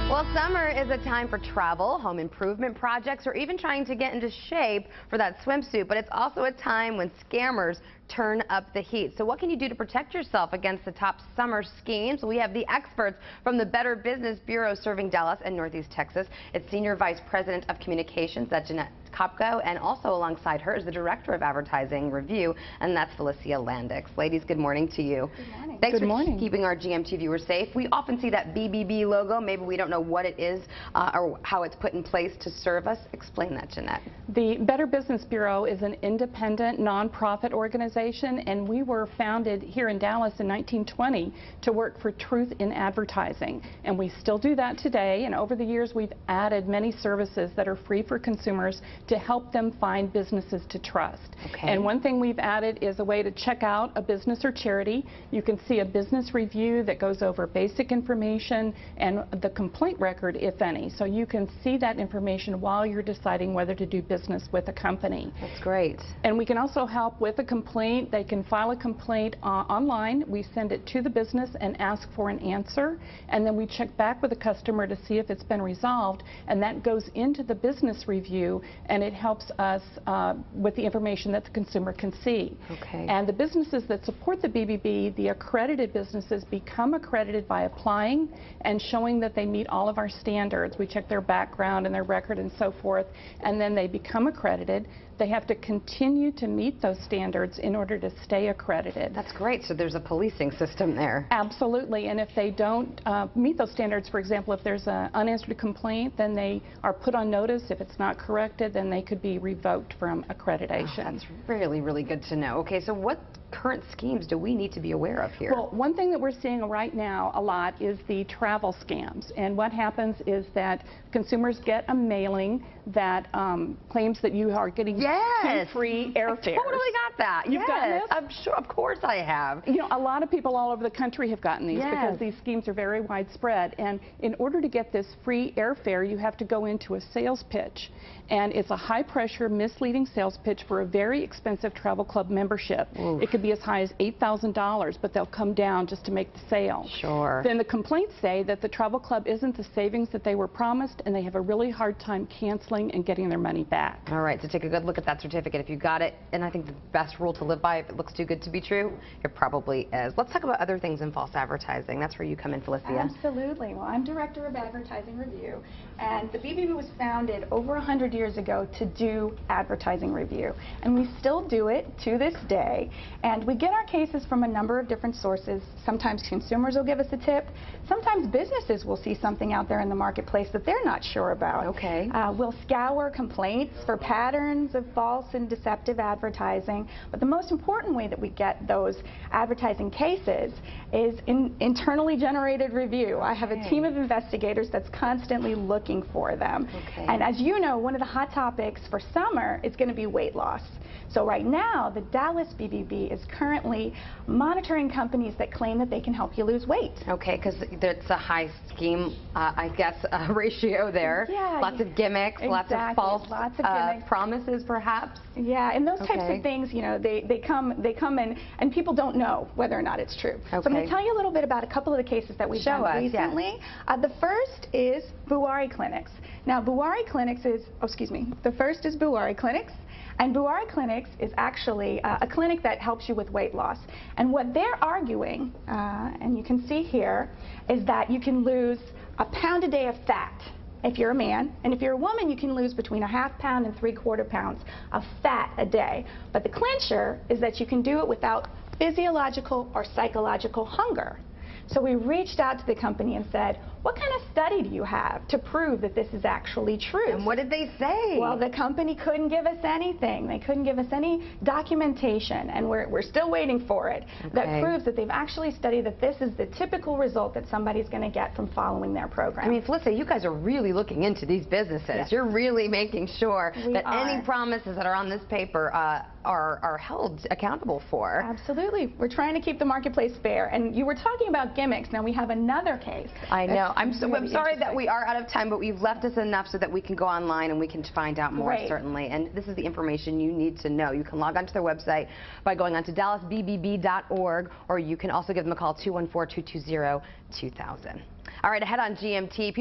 Well, summer is a time for travel, home improvement projects, or even trying to get into shape for that swimsuit. But it's also a time when scammers turn up the heat. So what can you do to protect yourself against the top summer schemes? We have the experts from the Better Business Bureau serving Dallas and Northeast Texas. It's Senior Vice President of Communications, that's Jeannette Kopko, and also alongside her is the Director of Advertising Review, and that's Phylissia Landix. Ladies, good morning to you. Good morning. Thanks for keeping our GMT viewers safe. We often see that BBB logo. Maybe we don't know what it is or how it's put in place to serve us. Explain that, Jeannette. The Better Business Bureau is an independent nonprofit organization, and we were founded here in Dallas in 1920 to work for truth in advertising. And we still do that today, and over the years we've added many services that are free for consumers to help them find businesses to trust. Okay. And one thing we've added is a way to check out a business or charity. You can see a business review that goes over basic information and the complaint record, if any. So you can see that information while you're deciding whether to do business with a company. That's great. And we can also help with a complaint. They can file a complaint online. We send it to the business and ask for an answer. And then we check back with the customer to see if it's been resolved. And that goes into the business review, and it helps us with the information that the consumer can see. Okay. And the businesses that support the BBB, the accredited businesses, become accredited by applying and showing that they meet all of our standards. We check their background and their record and so forth, and then they become accredited. They have to continue to meet those standards in order to stay accredited. That's great. So there's a policing system there. Absolutely. And if they don't meet those standards, for example, if there's an unanswered complaint, then they are put on notice. If it's not corrected, then they could be revoked from accreditation. Oh, that's really, really good to know. Okay, so what current schemes do we need to be aware of here? Well, one thing that we're seeing right now a lot is the travel scams. And what happens is that consumers get a mailing that claims that you are getting free airfare. I totally got that. You've gotten this? I'm sure, of course I have. You know, a lot of people all over the country have gotten these because these schemes are very widespread. And in order to get this free airfare, you have to go into a sales pitch. And it's a high-pressure, misleading sales pitch for a very expensive travel club membership. Oof. It could be as high as $8,000, but they'll come down just to make the sale. Sure. Then the complaints say that the travel club isn't the savings that they were promised, and they have a really hard time canceling and getting their money back. All right, so take a good look at that certificate. If you got it, and I think the best rule to live by, if it looks too good to be true, it probably is. Let's talk about other things in false advertising. That's where you come in, Phylissia. Absolutely. Well, I'm Director of Advertising Review, and the BBB was founded over 100 years ago to do advertising review, and we still do it to this day. And we get our cases from a number of different sources. Sometimes consumers will give us a tip. Sometimes businesses will see something out there in the marketplace that they're not sure about. Okay. We'll scour complaints for patterns of false and deceptive advertising. But the most important way that we get those advertising cases is in internally generated review. I have a team of investigators that's constantly looking for them. Okay. And as you know, one of the hot topics for summer is going to be weight loss. So right now, the Dallas BBB is currently monitoring companies that claim that they can help you lose weight. Okay, because it's a high scheme, I guess, ratio there. Yeah. Lots of gimmicks, lots of false promises, perhaps. Yeah, and those types of things, you know, they come in, and people don't know whether or not it's true. Okay. So I'm going to tell you a little bit about a couple of the cases that we've done recently. The first is Buhari Clinics. Now, Buhari Clinics is, the first is Buhari Clinics. And Buhari Clinics is actually a clinic that helps you with weight loss. And what they're arguing, and you can see here, is that you can lose a pound a day of fat if you're a man. And if you're a woman, you can lose between a ½ pound and 3/4 pounds of fat a day. But the clincher is that you can do it without physiological or psychological hunger. So we reached out to the company and said, what kind of study do you have to prove that this is actually true? And what did they say? Well, the company couldn't give us anything. They couldn't give us any documentation, and we're still waiting for it. That proves that they've actually studied that this is the typical result that somebody's going to get from following their program. I mean, Phylissia, you guys are really looking into these businesses. Yes. You're really making sure that are. any promises that are on this paper are held accountable for. Absolutely. We're trying to keep the marketplace fair. And you were talking about gimmicks. Now we have another case. I know. I'm sorry that we are out of time, but we've left us enough so that we can go online and we can find out more, certainly. And this is the information you need to know. You can log onto their website by going on to dallasbbb.org, or you can also give them a call, 214-220-2000. All right, ahead on GMT.